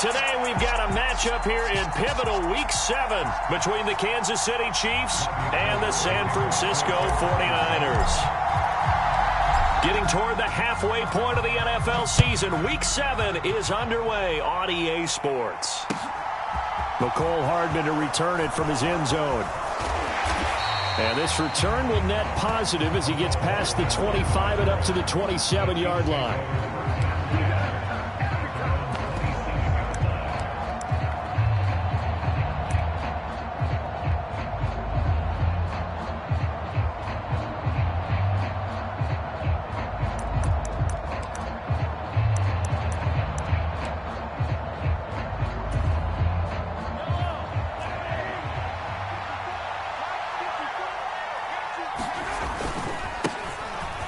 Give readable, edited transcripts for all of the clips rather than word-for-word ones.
today we've got a matchup here in pivotal Week 7 between the Kansas City Chiefs and the San Francisco 49ers. Getting toward the halfway point of the NFL season, Week 7 is underway on EA Sports. McCole Hardman to return it from his end zone. And this return will net positive as he gets past the 25 and up to the 27-yard line.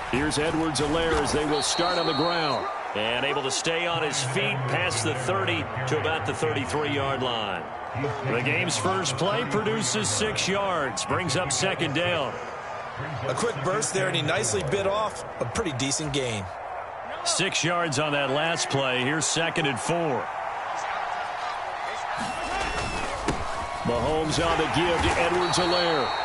Here's Edwards-Helaire as they will start on the ground. And able to stay on his feet past the 30 to about the 33-yard line. The game's first play produces 6 yards. Brings up second down. A quick burst there, and he nicely bit off a pretty decent gain. 6 yards on that last play. Here's 2nd and 4. Mahomes on the give to Edwards-Helaire.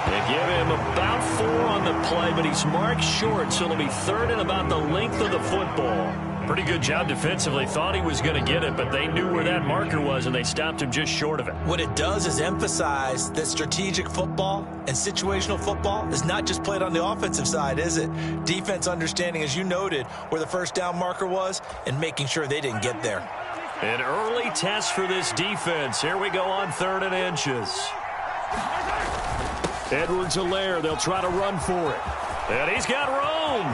They give him about 4 on the play, but he's marked short, so it'll be 3rd and about the length of the football. Pretty good job defensively. Thought he was going to get it, but they knew where that marker was, and they stopped him just short of it. What it does is emphasize that strategic football and situational football is not just played on the offensive side, is it? Defense understanding, as you noted, where the first down marker was and making sure they didn't get there. An early test for this defense. Here we go on 3rd and inches. Edwards-Helaire, they'll try to run for it. And he's got room.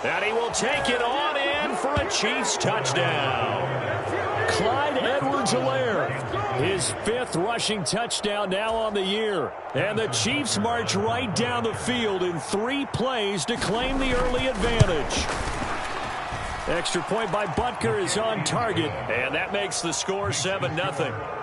And he will take it on in for a Chiefs touchdown. Clyde Edwards-Helaire, his 5th rushing touchdown now on the year. And the Chiefs march right down the field in 3 plays to claim the early advantage. Extra point by Butker is on target, and that makes the score 7-0.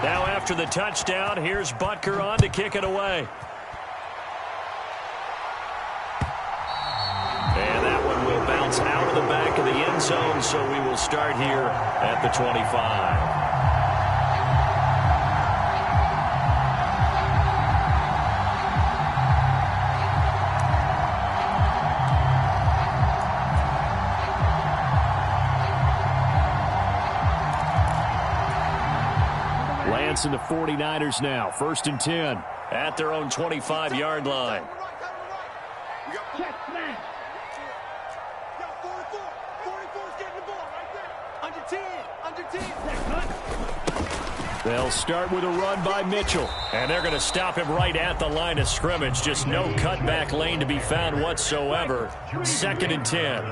Now after the touchdown, here's Butker on to kick it away. And that one will bounce out of the back of the end zone, so we will start here at the 25. Lance and the 49ers now. 1st and 10 at their own 25-yard line. They'll start with a run by Mitchell. And they're going to stop him right at the line of scrimmage. Just no cutback lane to be found whatsoever. 2nd and 10.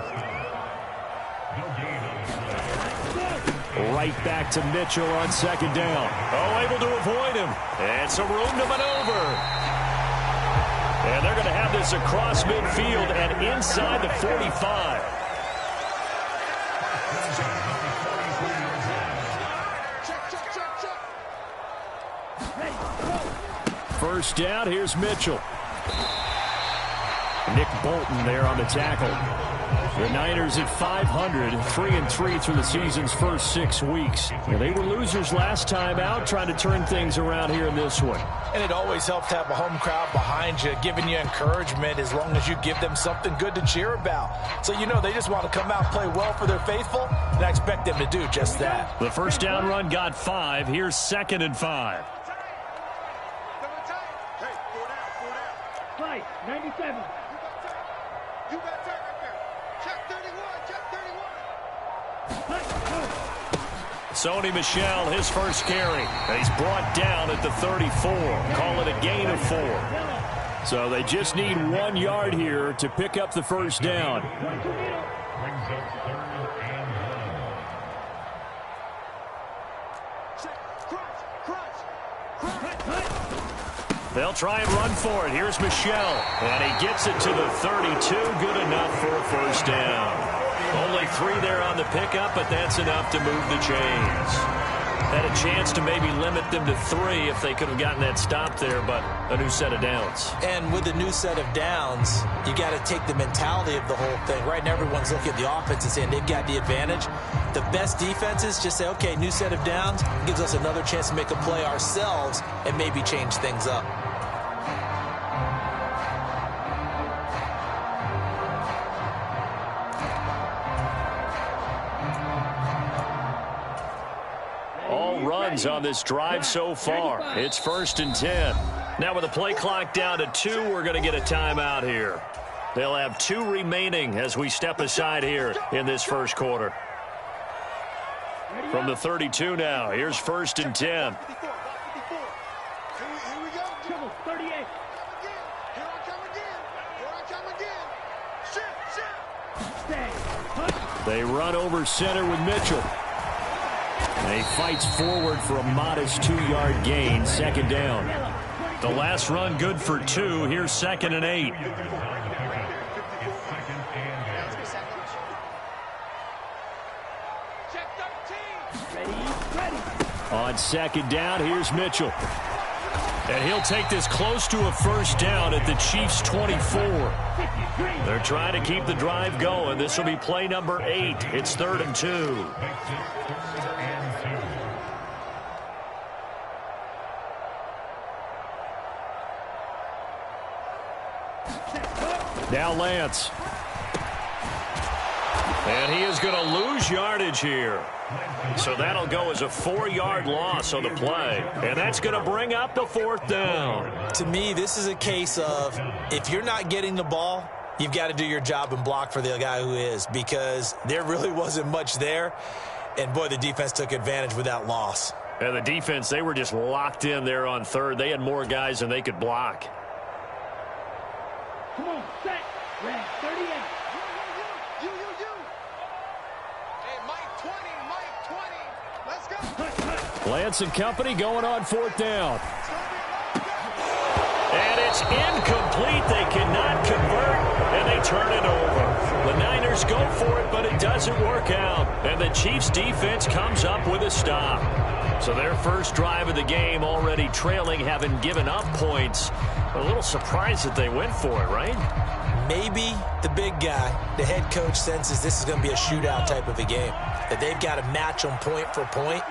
Right back to Mitchell on 2nd down. Oh, able to avoid him. And some room to maneuver. And they're going to have this across midfield and inside the 45. First down, here's Mitchell. Nick Bolton there on the tackle. The Niners at 500, 3-3 through the season's first 6 weeks. They were losers last time out, trying to turn things around here in this one. And it always helps to have a home crowd behind you, giving you encouragement as long as you give them something good to cheer about. So you know they just want to come out and play well for their faithful, and I expect them to do just that. The first down run got 5. Here's 2nd and 5. Right, 97. You got that right there. Check 31, check 31. Sony Michel, his first carry. And he's brought down at the 34. Call it a gain of 4. So they just need 1 yard here to pick up the first down. They'll try and run for it. Here's Michel. And he gets it to the 32. Good enough for a first down. Only 3 there on the pickup, but that's enough to move the chains. Had a chance to maybe limit them to 3 if they could have gotten that stop there, but a new set of downs. And with a new set of downs, you got to take the mentality of the whole thing. Right now, everyone's looking at the offense and saying they've got the advantage. The best defenses just say, okay, new set of downs, gives us another chance to make a play ourselves and maybe change things up. Runs on this drive so far. It's 1st and 10. Now with the play clock down to 2, we're going to get a timeout here. They'll have 2 remaining as we step aside here in this first quarter. From the 32 now, here's 1st and 10. Here we go. 38. Here I come again. Shift. They run over center with Mitchell. And he fights forward for a modest 2-yard gain, 2nd down. The last run good for 2. Here's 2nd and 8. On 2nd down, here's Mitchell. And he'll take this close to a 1st down at the Chiefs' 24. They're trying to keep the drive going. This will be play number 8. It's 3rd and 2. Now Lance. And he is going to lose yardage here. So that'll go as a 4-yard loss on the play. And that's going to bring up the 4th down. To me, this is a case of if you're not getting the ball, you've got to do your job and block for the guy who is, because there really wasn't much there. And, boy, the defense took advantage with that loss. And the defense, they were just locked in there on 3rd. They had more guys than they could block. Come on, set. Red, 38. You. Hey, Mike 20. Let's go. Lance and company going on 4th down. And it's incomplete. They cannot convert, and they turn it over. The Niners go for it, but it doesn't work out. And the Chiefs defense comes up with a stop. So their first drive of the game already trailing, having given up points. A little surprised that they went for it, right? Maybe the big guy, the head coach, senses this is going to be a shootout type of a game, that they've got to match them point for point,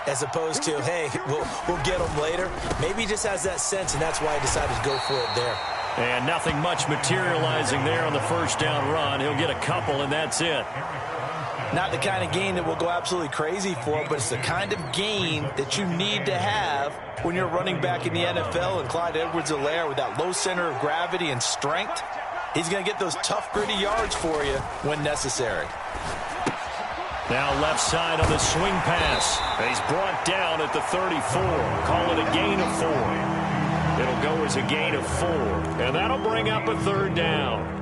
as opposed to, hey, we'll get them later. Maybe he just has that sense, and that's why he decided to go for it there. And nothing much materializing there on the 1st down run. He'll get a couple, and that's it. Not the kind of gain that we'll go absolutely crazy for, but it's the kind of gain that you need to have when you're running back in the NFL. And Clyde Edwards-Helaire, with that low center of gravity and strength, he's going to get those tough, gritty yards for you when necessary. Now left side on the swing pass. He's brought down at the 34. Call it a gain of 4. It'll go as a gain of 4. And that'll bring up a 3rd down.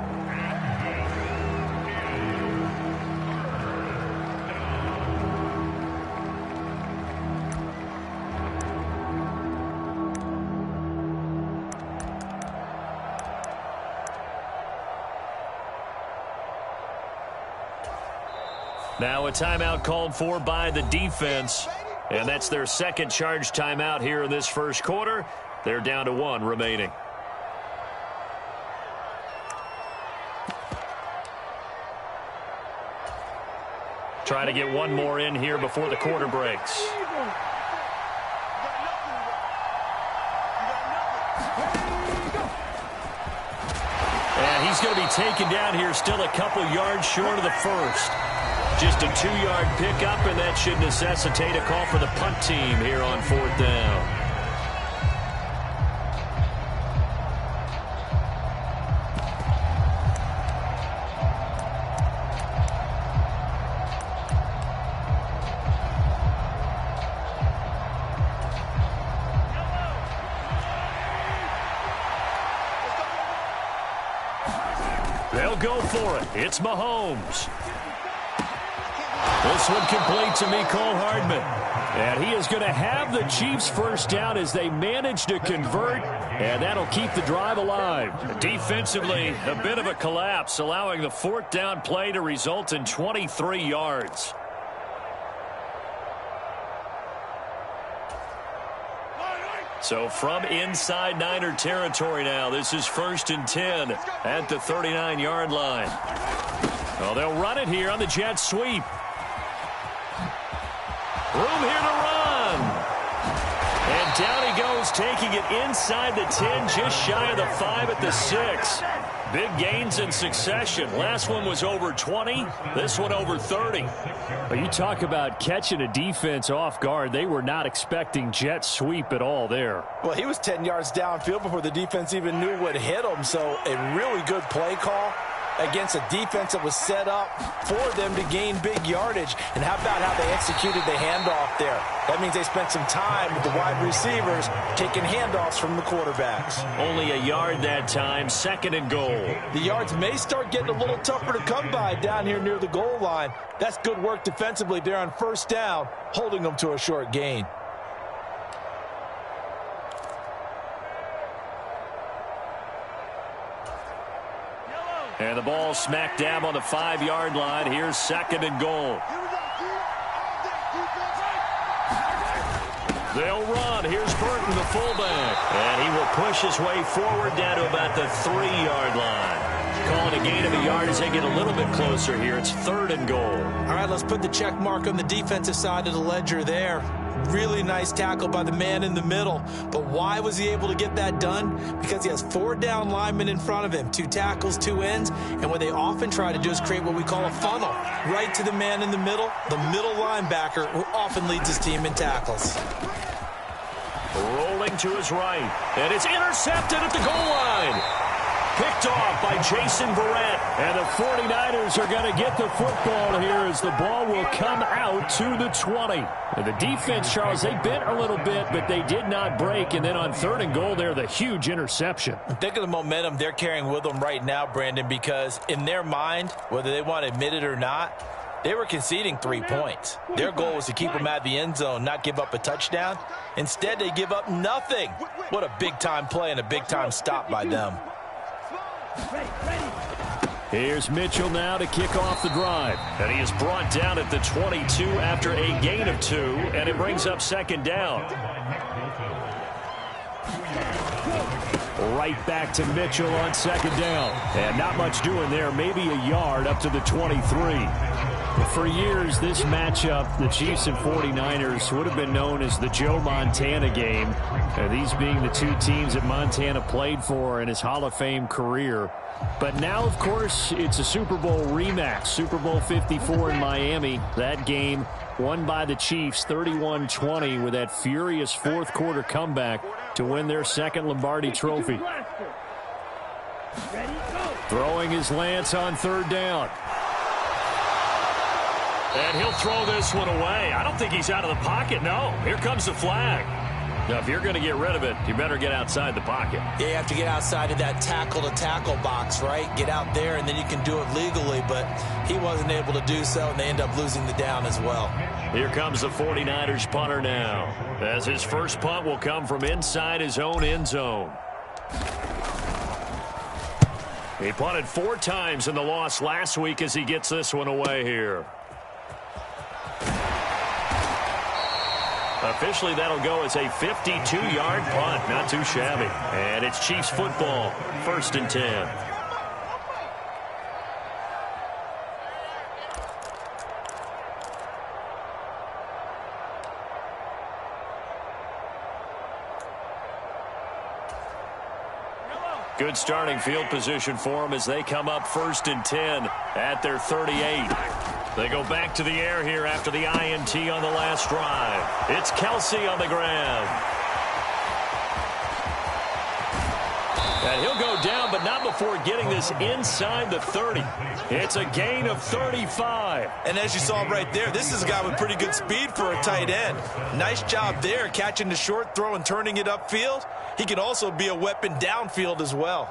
Now a timeout called for by the defense, and that's their 2nd charge timeout here in this first quarter. They're down to 1 remaining. Try to get one more in here before the quarter breaks. And he's going to be taken down here, still a couple yards short of the 1st. Just a 2-yard pickup, and that should necessitate a call for the punt team here on 4th down. They'll go for it. It's Mahomes. This one complete to Mecole Hardman. And he is going to have the Chiefs' 1st down as they manage to convert, and that'll keep the drive alive. Defensively, a bit of a collapse, allowing the 4th down play to result in 23 yards. So from inside Niner territory now, this is 1st and 10 at the 39-yard line. Well, they'll run it here on the jet sweep. Room here to run. And down he goes, taking it inside the 10, just shy of the 5 at the 6. Big gains in succession. Last one was over 20. This one over 30. Well, you talk about catching a defense off guard. They were not expecting jet sweep at all there. Well, he was 10 yards downfield before the defense even knew what hit him. So a really good play call against a defense that was set up for them to gain big yardage. And how about how they executed the handoff there? That means they spent some time with the wide receivers taking handoffs from the quarterbacks. Only a yard that time, 2nd and goal. The yards may start getting a little tougher to come by down here near the goal line. That's good work defensively there on 1st down, holding them to a short gain. And the ball smack dab on the 5-yard line. Here's 2nd and goal. They'll run. Here's Burton, the fullback. And he will push his way forward down to about the 3-yard line. Calling a gain of a yard as they get a little bit closer here. It's 3rd and goal. All right, let's put the check mark on the defensive side of the ledger there. Really nice tackle by the man in the middle. But why was he able to get that done? Because he has 4 down linemen in front of him, 2 tackles, 2 ends. And what they often try to do is create what we call a funnel. Right to the man in the middle linebacker, who often leads his team in tackles. Rolling to his right. And it's intercepted at the goal line. Picked off by Jason Verrett. And the 49ers are going to get the football here as the ball will come out to the 20. And the defense, Charles, they bent a little bit, but they did not break. And then on 3rd and goal there, the huge interception. Think of the momentum they're carrying with them right now, Brandon, because in their mind, whether they want to admit it or not, they were conceding 3 points. Their goal was to keep them out of the end zone, not give up a touchdown. Instead, they give up nothing. What a big-time play and a big-time stop by them. Here's Mitchell now to kick off the drive. And he is brought down at the 22 after a gain of 2, and it brings up 2nd down. Right back to Mitchell on 2nd down. And not much doing there, maybe a yard up to the 23. For years, this matchup, the Chiefs and 49ers, would have been known as the Joe Montana game. These being the 2 teams that Montana played for in his Hall of Fame career. But now, of course, it's a Super Bowl rematch. Super Bowl 54 in Miami. That game won by the Chiefs 31-20 with that furious 4th quarter comeback to win their 2nd Lombardi trophy. Throwing his Lance on 3rd down. And he'll throw this one away. I don't think he's out of the pocket, no. Here comes the flag. Now, if you're going to get rid of it, you better get outside the pocket. Yeah, you have to get outside of that tackle-to-tackle box, right? Get out there, and then you can do it legally. But he wasn't able to do so, and they end up losing the down as well. Here comes the 49ers punter now, as his first punt will come from inside his own end zone. He punted 4 times in the loss last week as he gets this one away here. Officially, that'll go as a 52-yard punt. Not too shabby. And it's Chiefs football, 1st and 10. Good starting field position for them as they come up 1st and 10 at their 38. They go back to the air here after the INT on the last drive. It's Kelsey on the grab. And he'll go down, but not before getting this inside the 30. It's a gain of 35. And as you saw right there, this is a guy with pretty good speed for a tight end. Nice job there, catching the short throw and turning it upfield. He can also be a weapon downfield as well.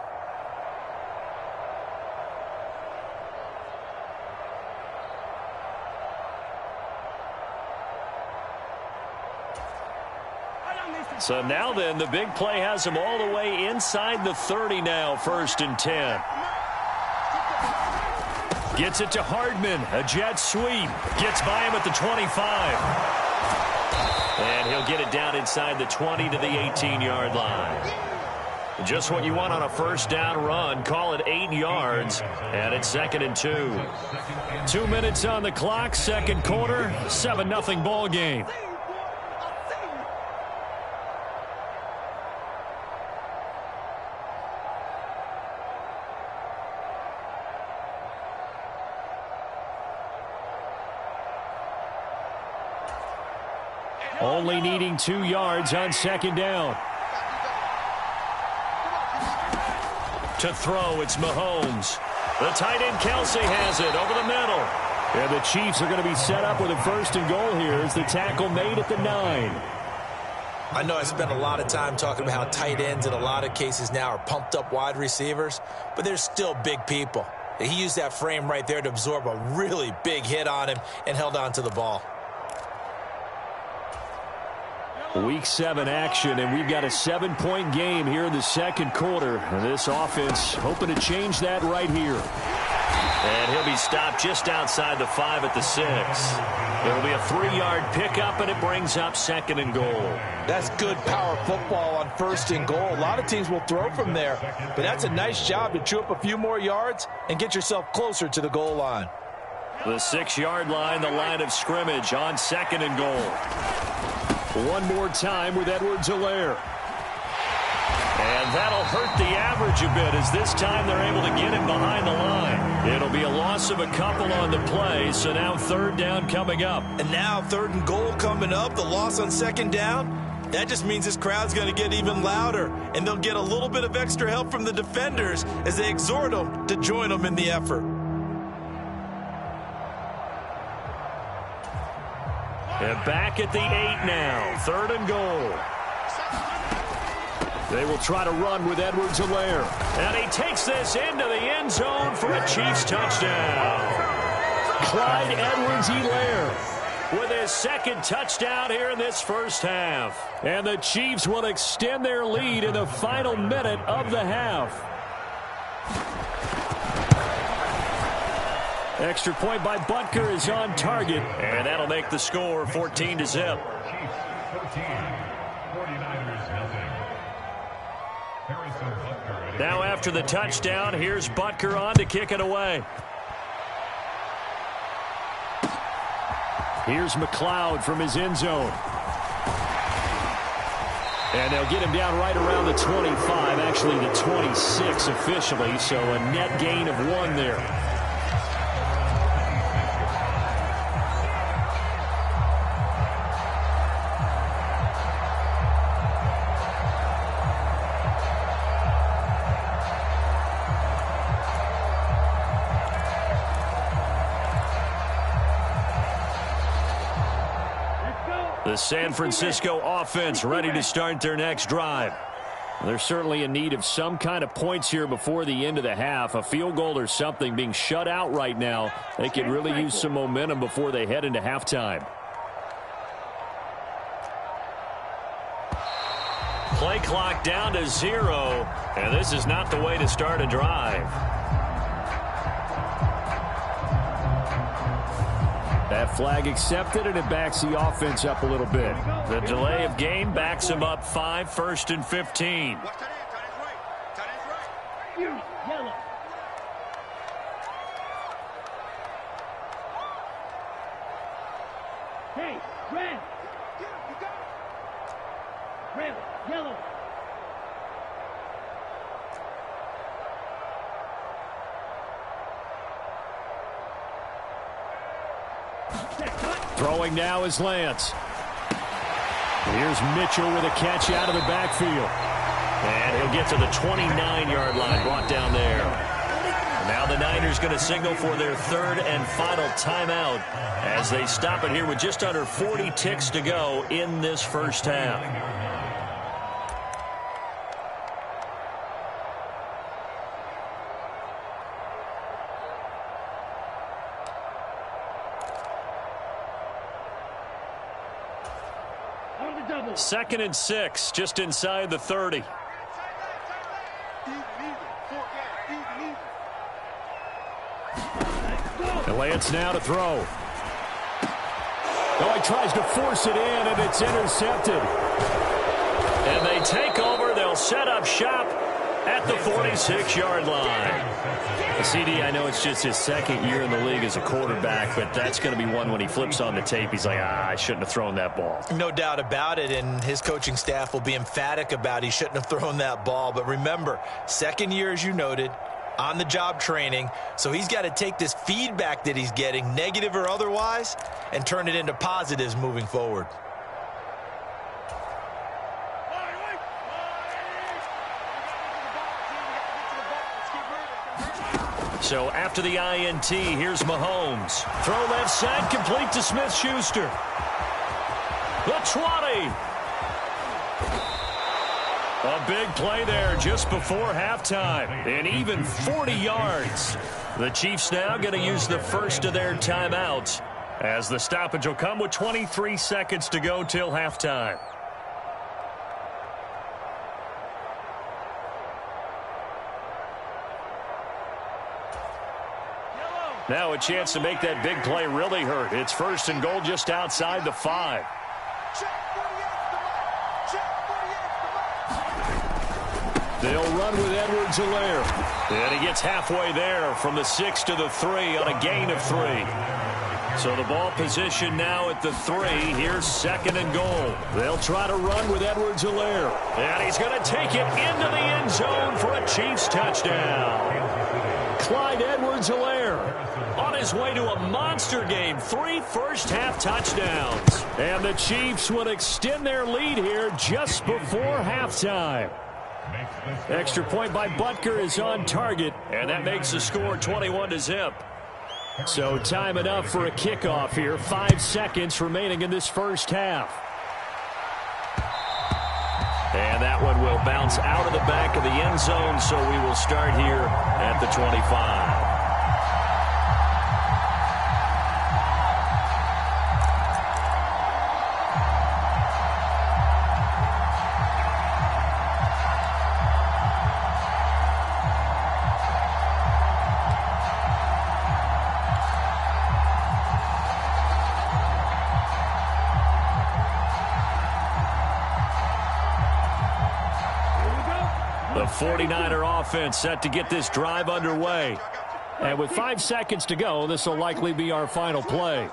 So now then, the big play has him all the way inside the 30 now, 1st and 10. Gets it to Hardman, a jet sweep. Gets by him at the 25. And he'll get it down inside the 20 to the 18-yard line. Just what you want on a first down run. Call it 8 yards, and it's 2nd and 2. 2 minutes on the clock, second quarter, 7-0 ball game. Only needing 2 yards on second down. To throw, it's Mahomes. The tight end Kelsey has it over the middle. And the Chiefs are going to be set up with a 1st and goal here as the tackle made at the 9. I know I spent a lot of time talking about how tight ends in a lot of cases now are pumped up wide receivers, but they're still big people. He used that frame right there to absorb a really big hit on him and held on to the ball. Week 7 action, and we've got a 7-point game here in the second quarter. And this offense hoping to change that right here. And he'll be stopped just outside the 5 at the 6. It'll be a 3-yard pickup, and it brings up 2nd and goal. That's good power football on 1st and goal. A lot of teams will throw from there, but that's a nice job to chew up a few more yards and get yourself closer to the goal line. The 6-yard line, the line of scrimmage on 2nd and goal. One more time with Edwards-Helaire. And that'll hurt the average a bit as this time they're able to get him behind the line. It'll be a loss of a couple on the play, so now 3rd down coming up. And now 3rd and goal coming up, the loss on 2nd down. That just means this crowd's going to get even louder, and they'll get a little bit of extra help from the defenders as they exhort them to join them in the effort. And back at the 8 now. 3rd and goal. They will try to run with Edwards-Helaire. And he takes this into the end zone for a Chiefs touchdown. Clyde Edwards-Helaire with his 2nd touchdown here in this first half. And the Chiefs will extend their lead in the final minute of the half. Extra point by Butker is on target. And that'll make the score 14-0. Now after the touchdown, here's Butker on to kick it away. Here's McLeod from his end zone. And they'll get him down right around the 25, actually the 26 officially, so a net gain of 1 there. The San Francisco offense ready to start their next drive. They're certainly in need of some kind of points here before the end of the half. A field goal or something being shut out right now. They could really use some momentum before they head into halftime. Play clock down to 0, and this is not the way to start a drive. That flag accepted, and it backs the offense up a little bit. The delay of game backs him up 5, 1st and 15. Yellow. Hey, red. Red, yellow. Throwing now is Lance. Here's Mitchell with a catch out of the backfield. And he'll get to the 29-yard line, brought down there. Now the Niners going to signal for their 3rd and final timeout as they stop it here with just under 40 ticks to go in this first half. Double. 2nd and 6, just inside the 30. And Lance now to throw. Oh, he tries to force it in, and it's intercepted. And they take over. They'll set up shop at the 46-yard line. CD, I know it's just his second year in the league as a quarterback, but that's going to be one when he flips on the tape. He's like, I shouldn't have thrown that ball. No doubt about it, and his coaching staff will be emphatic about he shouldn't have thrown that ball. But remember, second year, as you noted, on-the-job training, so he's got to take this feedback that he's getting, negative or otherwise, and turn it into positives moving forward. So after the INT, here's Mahomes. Throw left side, complete to Smith-Schuster. The 20. A big play there just before halftime. And even 40 yards. The Chiefs now going to use the first of their timeouts, as the stoppage will come with 23 seconds to go till halftime. Now a chance to make that big play really hurt. It's first and goal just outside the 5. They'll run with Edwards-Helaire. And he gets halfway there from the 6 to the 3 on a gain of 3. So the ball position now at the 3. Here's second and goal. They'll try to run with Edwards-Helaire. And he's going to take it into the end zone for a Chiefs touchdown. Clyde Edwards-Helaire on his way to a monster game. 3 first-half touchdowns. And the Chiefs will extend their lead here just before halftime. Extra point by Butker is on target, and that makes the score 21-0. So time enough for a kickoff here. 5 seconds remaining in this first half. And that one will bounce out of the back of the end zone, so we will start here at the 25. The 49er offense set to get this drive underway. And with 5 seconds to go, this will likely be our final play.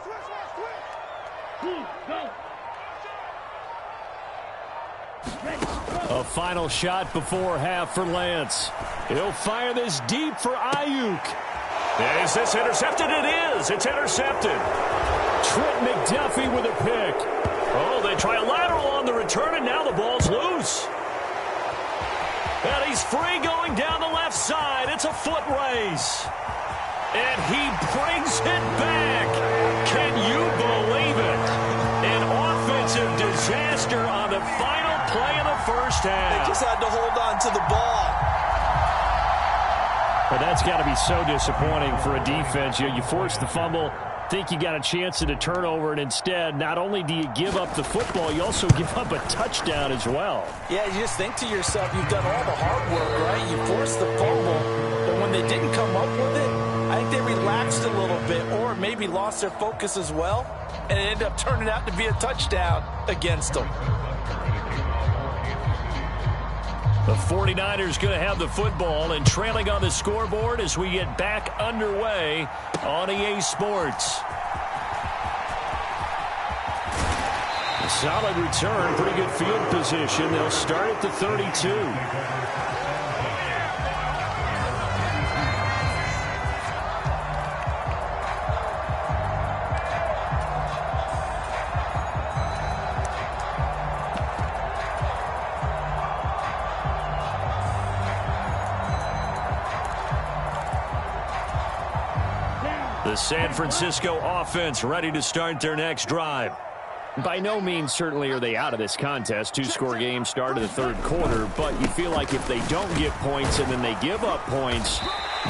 A final shot before half for Lance. He'll fire this deep for Ayuk. Is this intercepted? It is. It's intercepted. Trent McDuffie with a pick. Oh, they try a lateral on the return, and now the ball's loose. And he's free going down the left side. It's a foot race. And he brings it back. Can you believe it? An offensive disaster on the final play of the first half. They just had to hold on to the ball. But that's got to be so disappointing for a defense. You force the fumble, think you got a chance at a turnover, and instead, not only do you give up the football, you also give up a touchdown as well. Yeah, you just think to yourself, you've done all the hard work, right? You forced the fumble, but when they didn't come up with it, I think they relaxed a little bit or maybe lost their focus as well, and it ended up turning out to be a touchdown against them. The 49ers going to have the football and trailing on the scoreboard as we get back underway on EA Sports. A solid return, pretty good field position. They'll start at the 32. The San Francisco offense ready to start their next drive. By no means certainly are they out of this contest. 2-score game start of the third quarter, but you feel like if they don't get points and then they give up points,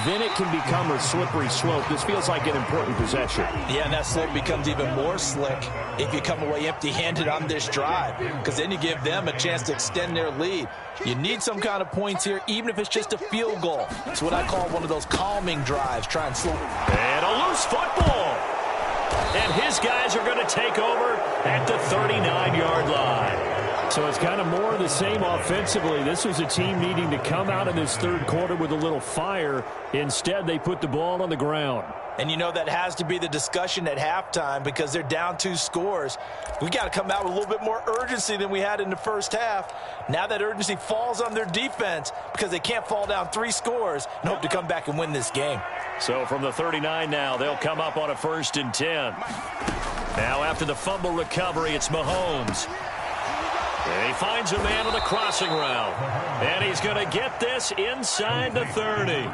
then it can become a slippery slope. This feels like an important possession. Yeah, and that slope becomes even more slick if you come away empty-handed on this drive, because then you give them a chance to extend their lead. You need some kind of points here, even if it's just a field goal. It's what I call one of those calming drives. Try and slow. And a loose football. And his guys are going to take over at the 39-yard line. So it's kind of more of the same offensively. This was a team needing to come out in this third quarter with a little fire. Instead, they put the ball on the ground. And you know that has to be the discussion at halftime because they're down 2 scores. We got to come out with a little bit more urgency than we had in the first half. Now that urgency falls on their defense because they can't fall down 3 scores and hope to come back and win this game. So from the 39 now, they'll come up on a 1st and 10. Now after the fumble recovery, it's Mahomes. And he finds a man on the crossing route. And he's going to get this inside the 30.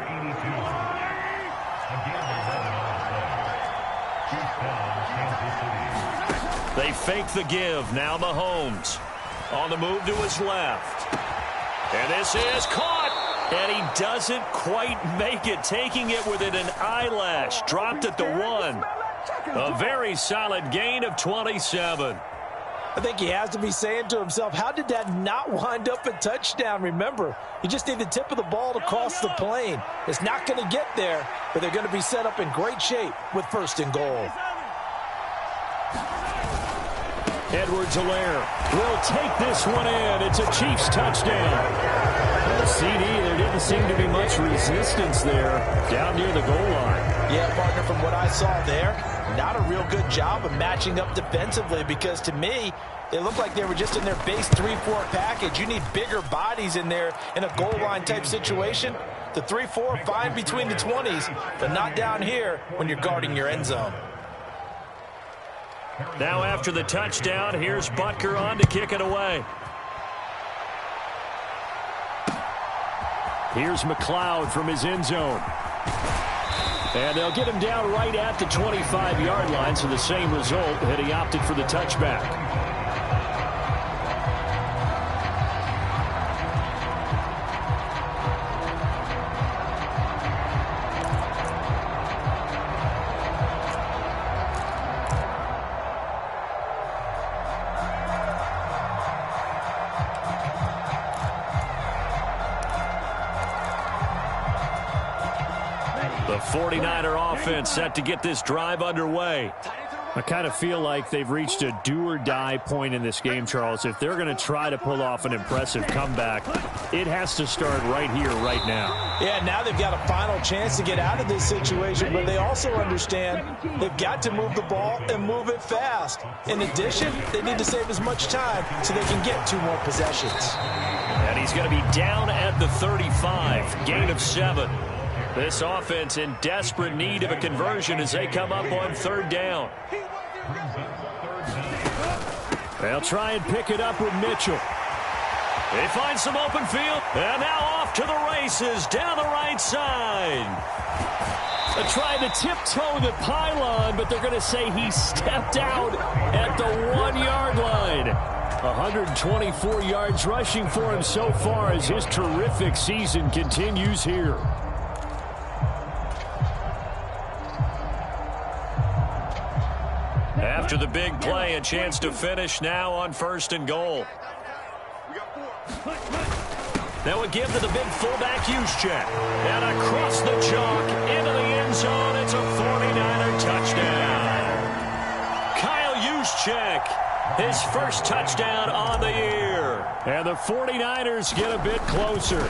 They fake the give. Now Mahomes on the move to his left. And this is caught. And he doesn't quite make it, taking it within an eyelash. Dropped at the 1. A very solid gain of 27. I think he has to be saying to himself, how did that not wind up a touchdown? Remember, you just need the tip of the ball to cross the plane. It's not going to get there, but they're going to be set up in great shape with 1st and goal. Edwards-Helaire will take this one in. It's a Chiefs touchdown. The CD, there didn't seem to be much resistance there down near the goal line. Yeah, partner, from what I saw there, not a real good job of matching up defensively because to me, it looked like they were just in their base 3-4 package. You need bigger bodies in there in a goal line type situation. The 3-4, fine between the 20s, but not down here when you're guarding your end zone. Now after the touchdown, here's Butker on to kick it away. Here's McLeod from his end zone. And they'll get him down right at the 25-yard line, so the same result had he opted for the touchback. The 49er offense set to get this drive underway. I kind of feel like they've reached a do-or-die point in this game, Charles. If they're going to try to pull off an impressive comeback, it has to start right here, right now. Yeah, now they've got a final chance to get out of this situation, but they also understand they've got to move the ball and move it fast. In addition, they need to save as much time so they can get 2 more possessions. And he's going to be down at the 35, gain of 7. This offense in desperate need of a conversion as they come up on 3rd down. They'll try and pick it up with Mitchell. They find some open field, and now off to the races down the right side. They're trying to tiptoe the pylon, but they're going to say he stepped out at the 1-yard line. 124 yards rushing for him so far as his terrific season continues here. After the big play, a chance to finish now on 1st and goal. That would give to the big fullback Juszczyk. And across the chalk into the end zone. It's a 49er touchdown. Kyle Juszczyk, his first touchdown on the year. And the 49ers get a bit closer.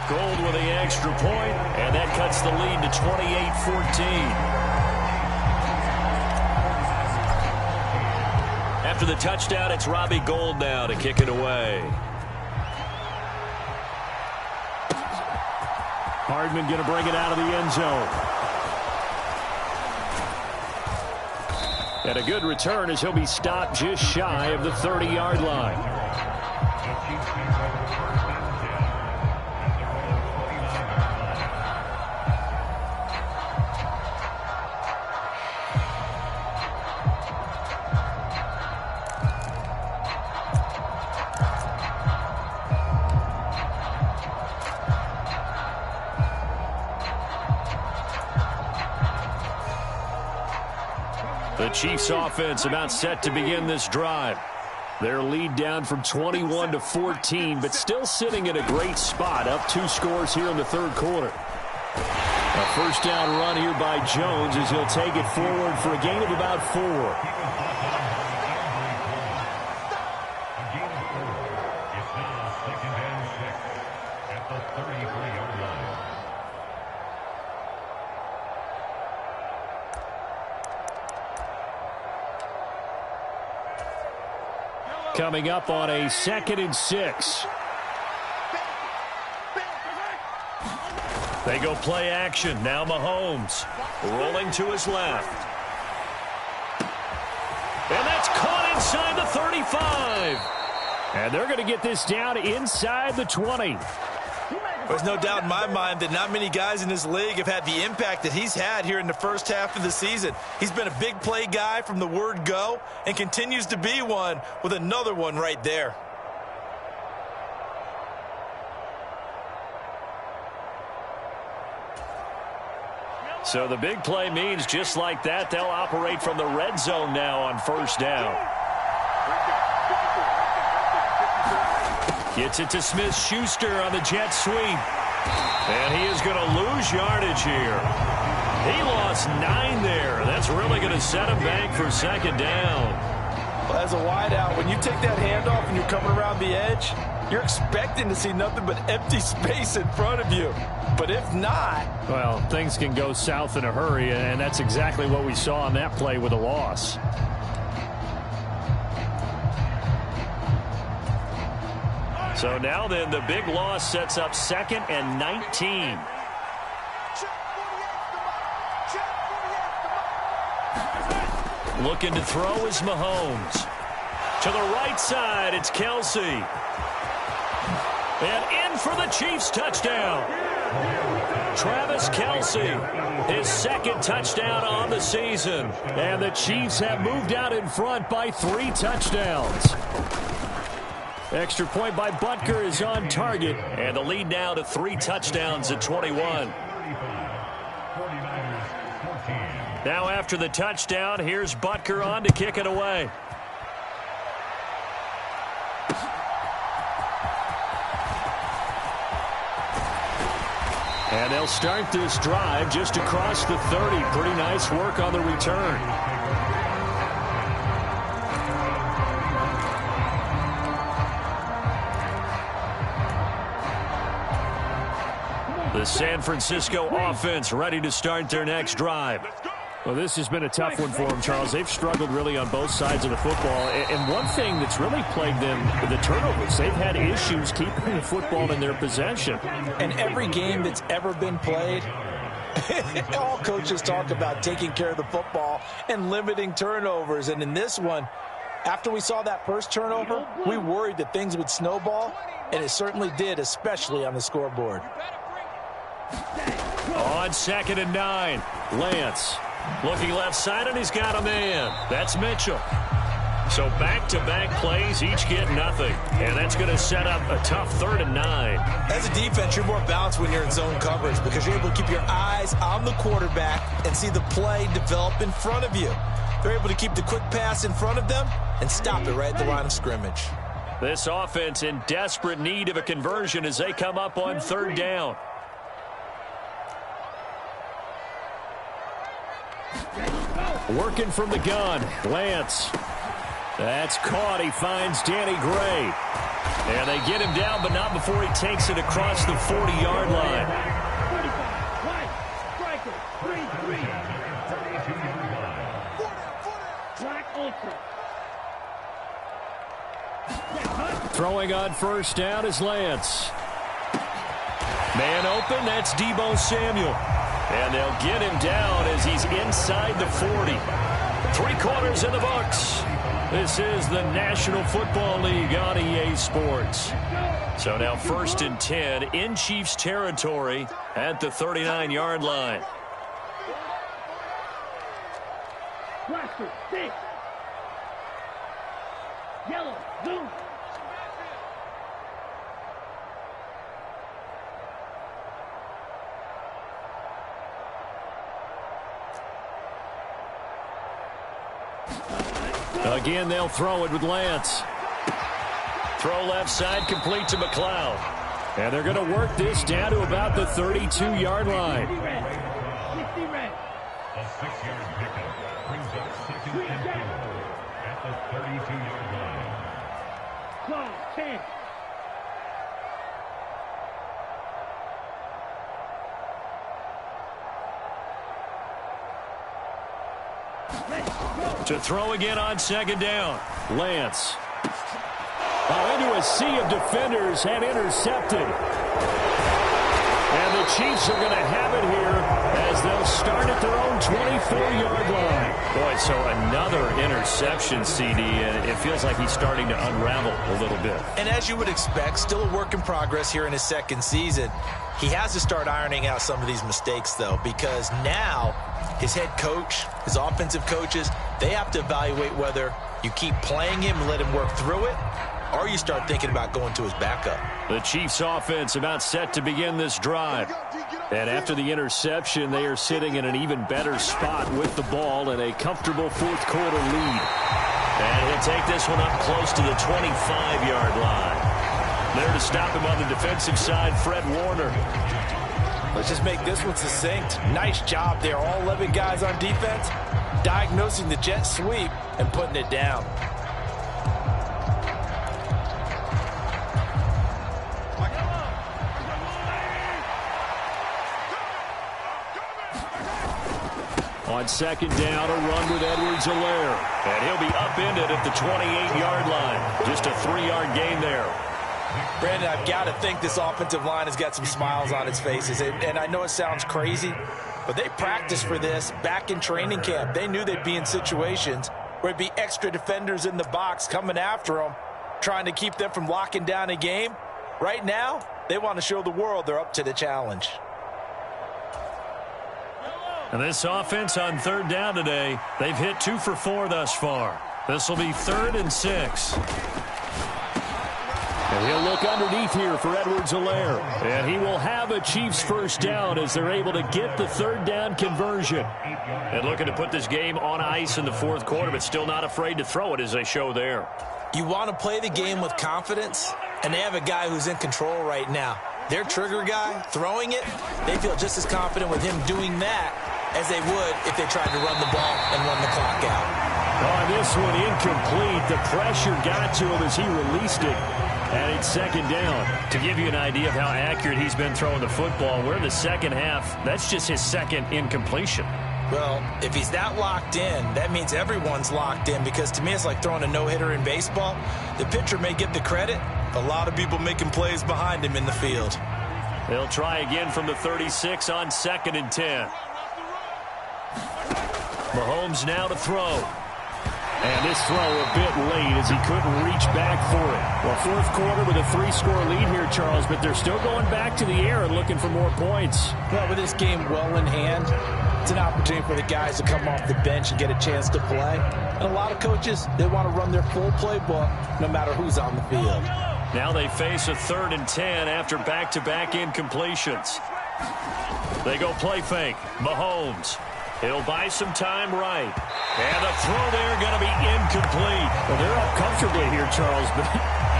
Gold with the extra point, and that cuts the lead to 28-14. After the touchdown, it's Robbie Gould now to kick it away. Hardman going to bring it out of the end zone. And a good return as he'll be stopped just shy of the 30-yard line. The Chiefs offense about set to begin this drive. Their lead down from 21 to 14, but still sitting in a great spot, up 2 scores here in the 3rd quarter. A first down run here by Jones as he'll take it forward for a gain of about 4. Coming up on a 2nd and 6. They go play action. Now Mahomes rolling to his left. And that's caught inside the 35. And they're going to get this down inside the 20. There's no doubt in my mind that not many guys in this league have had the impact that he's had here in the first half of the season. He's been a big play guy from the word go and continues to be one with another one right there. So the big play means just like that, they'll operate from the red zone now on first down. Gets it to Smith-Schuster on the jet sweep. And he is going to lose yardage here. He lost 9 there. That's really going to set him back for 2nd down. Well, as a wideout, when you take that handoff and you're coming around the edge, you're expecting to see nothing but empty space in front of you. But if not... Well, things can go south in a hurry, and that's exactly what we saw on that play with a loss. So now then, the big loss sets up 2nd and 19. Looking to throw is Mahomes. To the right side, it's Kelsey. And in for the Chiefs touchdown. Travis Kelsey, his 2nd touchdown on the season. And the Chiefs have moved out in front by 3 touchdowns. Extra point by Butker is on target. And the lead now to 3 touchdowns at 21. Now after the touchdown, here's Butker on to kick it away. And they'll start this drive just across the 30. Pretty nice work on the return. The San Francisco offense ready to start their next drive. Well, this has been a tough one for them, Charles. They've struggled really on both sides of the football. And one thing that's really plagued them, the turnovers. They've had issues keeping the football in their possession. And every game that's ever been played, all coaches talk about taking care of the football and limiting turnovers. And in this one, after we saw that first turnover, we worried that things would snowball, and it certainly did, especially on the scoreboard. On 2nd and 9, Lance looking left side, and he's got a man. That's Mitchell. So back-to-back plays, each get nothing. And that's going to set up a tough 3rd and 9. As a defense, you're more balanced when you're in zone coverage because you're able to keep your eyes on the quarterback and see the play develop in front of you. They're able to keep the quick pass in front of them and stop it right at the line of scrimmage. This offense in desperate need of a conversion as they come up on 3rd down. Working from the gun, Lance. That's caught. He finds Danny Gray. And they get him down, but not before he takes it across the 40-yard line. Throwing on first down is Lance. Man open, that's Deebo Samuel. And they'll get him down as he's inside the 40. 3 quarters in the books. This is the National Football League on EA Sports. So now 1st and 10 in Chiefs territory at the 39-yard line. Blaster, 6. Yellow, blue. Again, they'll throw it with Lance. Throw left side, complete to McLeod. And they're going to work this down to about the 32-yard line. 60 red. A 6-yard pickup brings up second and 4 at the 32-yard line. Close, 10. To throw again on second down. Lance. Into a sea of defenders and intercepted. And the Chiefs are going to have it here as they'll start at their own 24-yard line. Boy, so another interception, CD, and it feels like he's starting to unravel a little bit. And as you would expect, still a work in progress here in his second season. He has to start ironing out some of these mistakes, though, because now his head coach, his offensive coaches, they have to evaluate whether you keep playing him and let him work through it, or you start thinking about going to his backup. The Chiefs offense about set to begin this drive. And after the interception, they are sitting in an even better spot with the ball and a comfortable fourth quarter lead. And he'll take this one up close to the 25-yard line. There to stop him on the defensive side, Fred Warner. Let's just make this one succinct. Nice job there. All 11 guys on defense diagnosing the jet sweep and putting it down. On second down, a run with Edwards-Helaire. And he'll be upended at the 28-yard line. Just a 3-yard gain there. Brandon, I've got to think this offensive line has got some smiles on its faces. And I know it sounds crazy, but they practiced for this back in training camp. They knew they'd be in situations where it'd be extra defenders in the box coming after them, trying to keep them from locking down a game. Right now, they want to show the world they're up to the challenge. And this offense on third down today, they've hit 2 for 4 thus far. This will be 3rd and 6. And he'll look underneath here for Edwards-Helaire. And he will have a Chiefs first down as they're able to get the third down conversion. And looking to put this game on ice in the fourth quarter, but still not afraid to throw it as they show there. You want to play the game with confidence, and they have a guy who's in control right now. Their trigger guy, throwing it, they feel just as confident with him doing that as they would if they tried to run the ball and run the clock out. On this one, incomplete. The pressure got to him as he released it. And it's second down. To give you an idea of how accurate he's been throwing the football, we're in the second half. That's just his second incompletion. Well, if he's that locked in, that means everyone's locked in, because to me it's like throwing a no-hitter in baseball. The pitcher may get the credit, a lot of people making plays behind him in the field. They'll try again from the 36 on 2nd and 10. Mahomes now to throw. And this throw a bit late as he couldn't reach back for it. Well, fourth quarter with a 3-score lead here, Charles, but they're still going back to the air and looking for more points. Well, with this game well in hand, it's an opportunity for the guys to come off the bench and get a chance to play. And a lot of coaches, they want to run their full playbook no matter who's on the field. Now they face a 3rd and 10 after back-to-back incompletions. They go play fake. Mahomes. He'll buy some time right. And the throw there going to be incomplete. Well, they're up comfortably here, Charles, but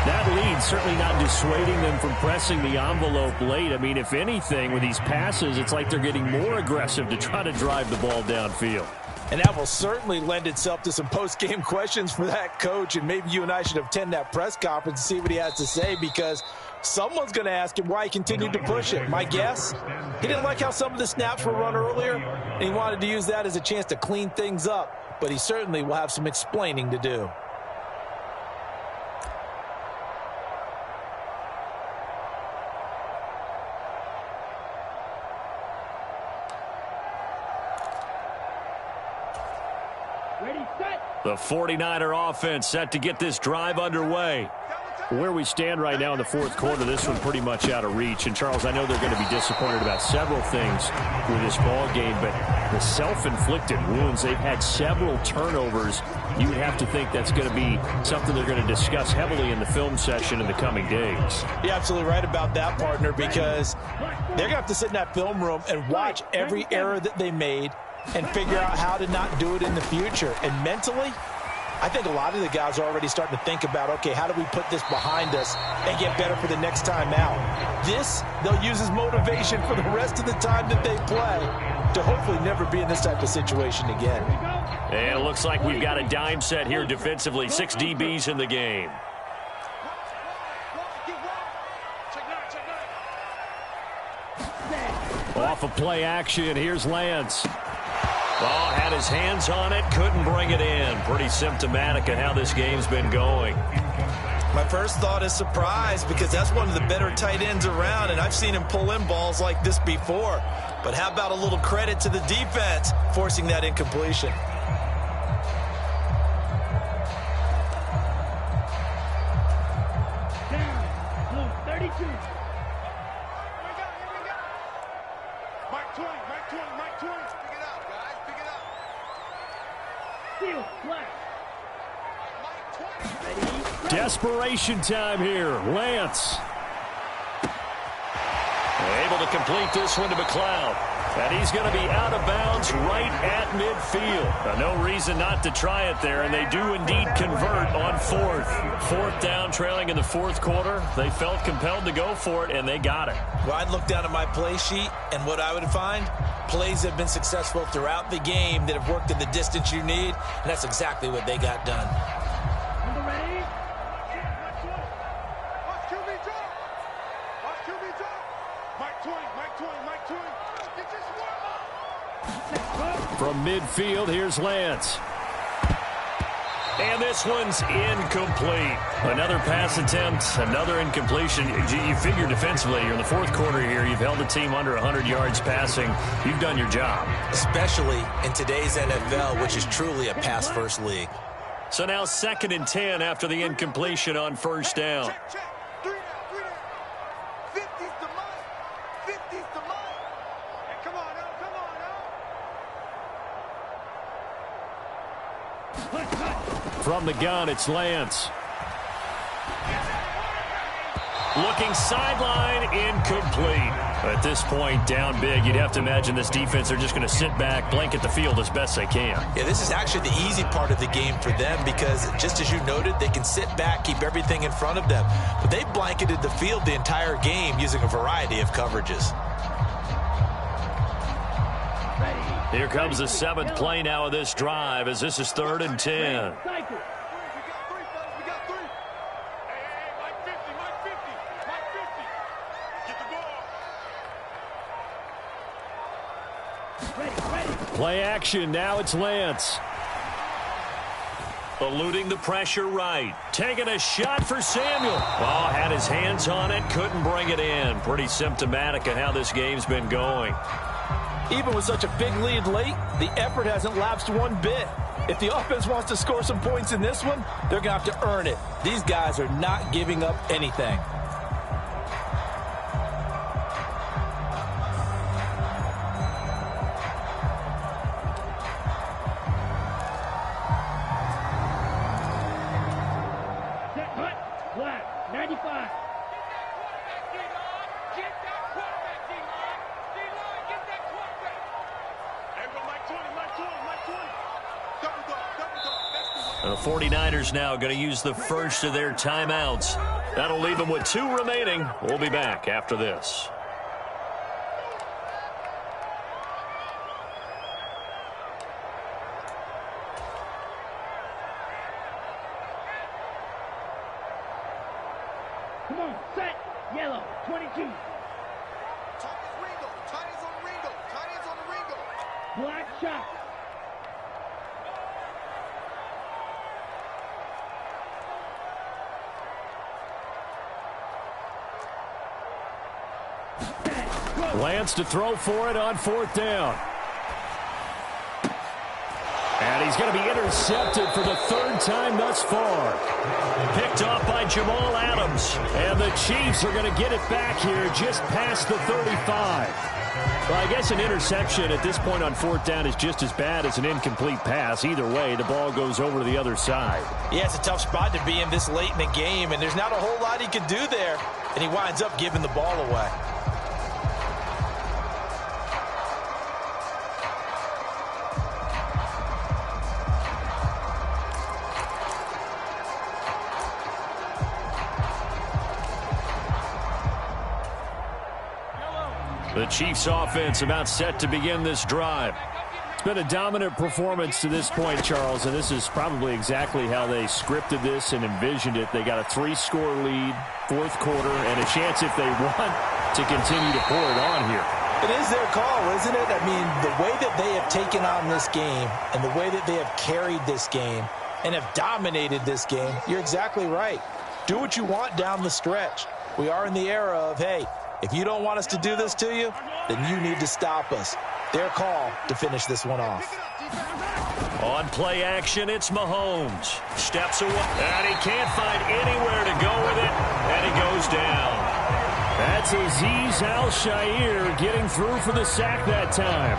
that lead certainly not dissuading them from pressing the envelope late. I mean, if anything, with these passes, it's like they're getting more aggressive to try to drive the ball downfield. And that will certainly lend itself to some post-game questions for that coach. And maybe you and I should attend that press conference and see what he has to say, because someone's going to ask him why he continued to push it. My guess, he didn't like how some of the snaps were run earlier, and he wanted to use that as a chance to clean things up. But he certainly will have some explaining to do. Ready, set. The 49er offense set to get this drive underway. Where we stand right now in the fourth quarter, this one pretty much out of reach. And, Charles, I know they're going to be disappointed about several things with this ball game, but the self-inflicted wounds, they've had several turnovers. You would have to think that's going to be something they're going to discuss heavily in the film session in the coming days. You're absolutely right about that, partner, because they're going to have to sit in that film room and watch every error that they made and figure out how to not do it in the future. And mentally, I think a lot of the guys are already starting to think about, okay, how do we put this behind us and get better for the next time out? This, they'll use as motivation for the rest of the time that they play to hopefully never be in this type of situation again. And it looks like we've got a dime set here defensively. 6 DBs in the game. Off of play action, here's Lance. Oh, had his hands on it, couldn't bring it in. Pretty symptomatic of how this game's been going. My first thought is surprise, because that's one of the better tight ends around, and I've seen him pull in balls like this before. But how about a little credit to the defense forcing that incompletion? Down, 32. Mike 20, Mike 20, Mike 20. Pick it up, guys. Pick it up. Steal, flat. Mike 20. Desperation time here. Lance. Able to complete this one to McLeod. And he's going to be out of bounds right at midfield. No reason not to try it there, and they do indeed convert on fourth down, trailing in the fourth quarter. They felt compelled to go for it, and they got it. Well, I'd look down at my play sheet, and what I would find, plays have been successful throughout the game that have worked in the distance you need, and that's exactly what they got done. Number ready? Watch QB drop. Watch QB drop. Mike 20, Mike 20, Mike 20. Get your Swervo. From midfield, here's Lance. And this one's incomplete. Another pass attempt, another incompletion. You figure defensively, you're in the fourth quarter here. You've held the team under 100 yards passing. You've done your job. Especially in today's NFL, which is truly a pass-first league. So now 2nd and 10 after the incompletion on first down. Check, check. 3 down, 3 down. 50's the money. 50's the money. Hey, come on now, come on now. From the gun, it's Lance. Looking sideline, incomplete. At this point, down big, you'd have to imagine this defense are just going to sit back, blanket the field as best they can. Yeah, this is actually the easy part of the game for them because, just as you noted, they can sit back, keep everything in front of them. But they blanketed the field the entire game using a variety of coverages. Here comes the 7th play now of this drive as this is 3rd and 10. Cycle. We got 3, fellas. We got 3. Hey, Mike 50, Mike 50, Mike 50. Get the ball. Ready. Play action, now it's Lance. Eluding the pressure right. Taking a shot for Samuel. Oh, had his hands on it, couldn't bring it in. Pretty symptomatic of how this game's been going. Even with such a big lead late, the effort hasn't lapsed one bit. If the offense wants to score some points in this one, they're going to have to earn it. These guys are not giving up anything. Set, hut, flat. 95. The 49ers now going to use the first of their timeouts. That'll leave them with 2 remaining. We'll be back after this. Come on, set. Yellow, 22. Ringo. Tiny's on Ringo. Tiny's on the Ringo. Black shot. Lance to throw for it on 4th down. And he's going to be intercepted for the 3rd time thus far. Picked off by Jamal Adams. And the Chiefs are going to get it back here just past the 35. Well, I guess an interception at this point on 4th down is just as bad as an incomplete pass. Either way, the ball goes over to the other side. Yeah, it's a tough spot to be in this late in the game, and there's not a whole lot he could do there. And he winds up giving the ball away. The Chiefs offense about set to begin this drive. It's been a dominant performance to this point, Charles, and this is probably exactly how they scripted this and envisioned it. They got a 3-score lead, fourth quarter, and a chance if they want to continue to pour it on here. It is their call, isn't it? I mean, the way that they have taken on this game and the way that they have carried this game and have dominated this game, you're exactly right. Do what you want down the stretch. We are in the era of, hey, if you don't want us to do this to you, then you need to stop us. Their call to finish this one off. On play action, it's Mahomes. Steps away, and he can't find anywhere to go with it, and he goes down. That's Azeez Al-Shaair getting through for the sack that time.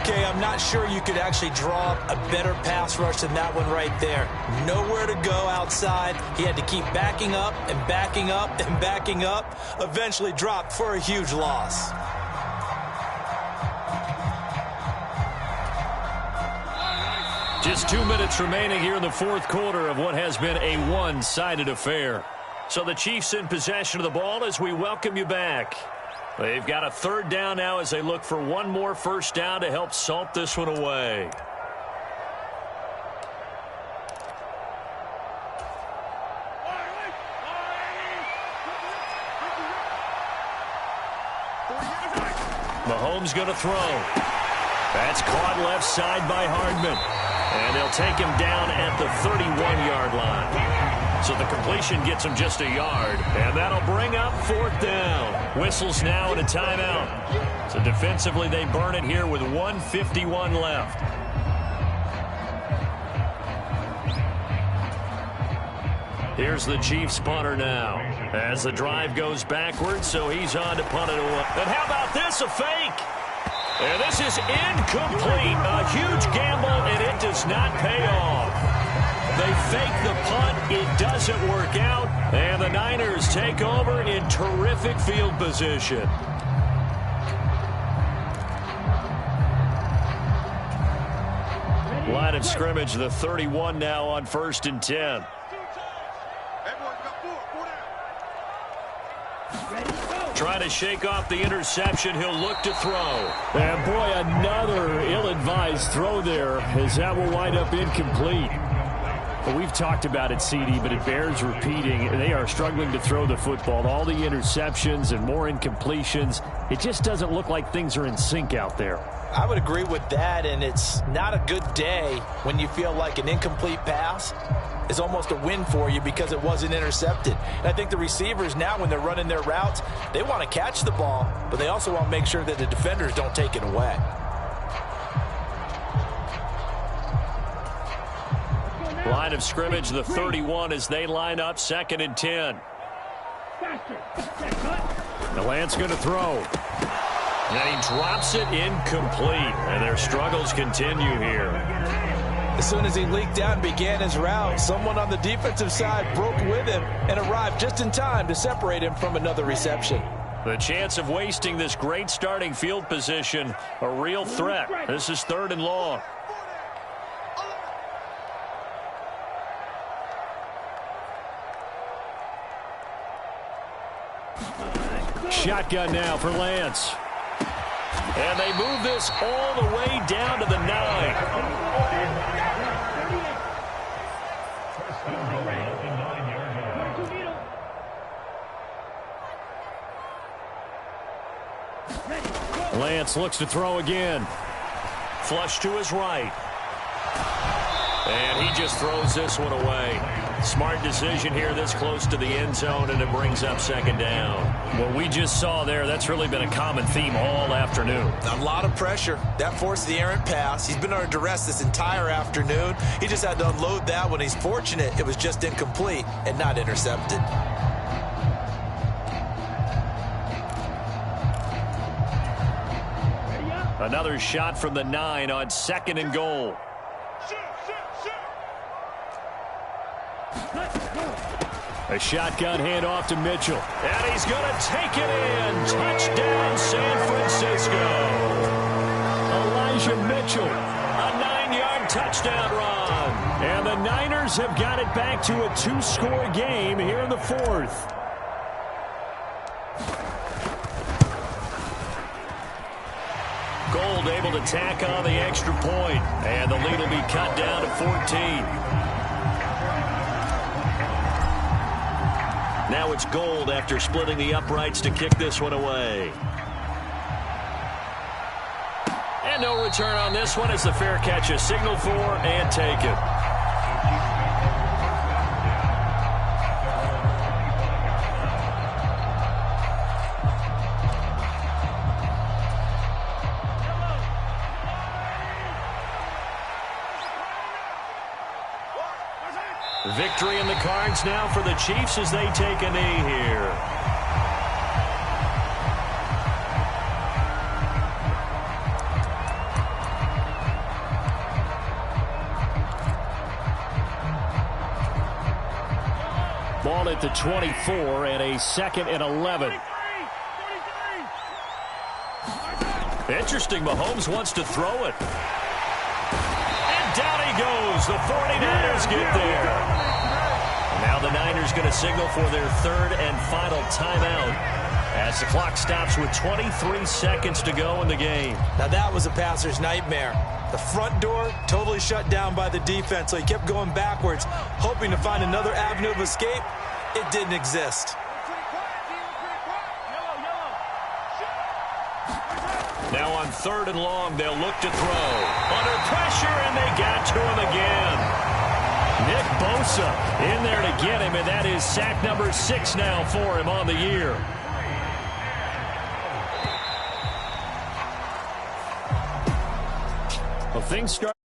Okay, I'm not sure you could actually draw a better pass rush than that one right there. Nowhere to go outside. He had to keep backing up and backing up and backing up. Eventually dropped for a huge loss. Just 2 minutes remaining here in the fourth quarter of what has been a one-sided affair. So the Chiefs in possession of the ball as we welcome you back. They've got a third down now as they look for one more first down to help salt this one away. Mahomes going to throw. That's caught left side by Hardman. And they'll take him down at the 31-yard line. So the completion gets him just a yard. And that'll bring up fourth down. Whistles now and a timeout. So defensively they burn it here with 1:51 left. Here's the Chiefs punter now. As the drive goes backwards, so he's on to punt it away. And how about this, a fake? And this is incomplete. A huge gamble, and it does not pay off. They fake the punt. It doesn't work out. And the Niners take over in terrific field position. Line of scrimmage, the 31 now on 1st and 10. Trying to shake off the interception. He'll look to throw. And boy, another ill-advised throw there, as that will wind up incomplete. Well, we've talked about it, CD, but it bears repeating. They are struggling to throw the football. All the interceptions and more incompletions. It just doesn't look like things are in sync out there. I would agree with that, and it's not a good day when you feel like an incomplete pass is almost a win for you because it wasn't intercepted. And I think the receivers now, when they're running their routes, they want to catch the ball, but they also want to make sure that the defenders don't take it away. Line of scrimmage, the 31 as they line up 2nd and 10. The Lance going to throw. And he drops it incomplete. And their struggles continue here. As soon as he leaked out and began his route, someone on the defensive side broke with him and arrived just in time to separate him from another reception. The chance of wasting this great starting field position, a real threat. This is 3rd and long. Shotgun now for Lance. And they move this all the way down to the 9. Lance looks to throw again. Flush to his right. And he just throws this one away. Smart decision here this close to the end zone, and it brings up 2nd down. What we just saw there, that's really been a common theme all afternoon. A lot of pressure. That forced the errant pass. He's been under duress this entire afternoon. He just had to unload that one. He's fortunate it was just incomplete and not intercepted. Another shot from the 9 on 2nd and goal. A shotgun handoff to Mitchell. And he's going to take it in. Touchdown, San Francisco. Elijah Mitchell. A 9-yard touchdown run. And the Niners have got it back to a 2-score game here in the 4th. Gold able to tack on the extra point, and the lead will be cut down to 14. Now it's Gold after splitting the uprights to kick this one away. And no return on this one as the fair catch is signaled for and taken. Victory in the cards now for the Chiefs as they take a knee here. Ball at the 24 and a 2nd and 11. Interesting. Mahomes wants to throw it. And down he goes. The 49ers get there. Now the Niners going to signal for their 3rd and final timeout as the clock stops with 23 seconds to go in the game. Now that was a passer's nightmare. The front door totally shut down by the defense, so he kept going backwards, hoping to find another avenue of escape. It didn't exist. Now on 3rd and long, they'll look to throw. Under pressure, and they got to him again. Nick Bosa in there to get him, and that is sack number 6 now for him on the year. Well, things start.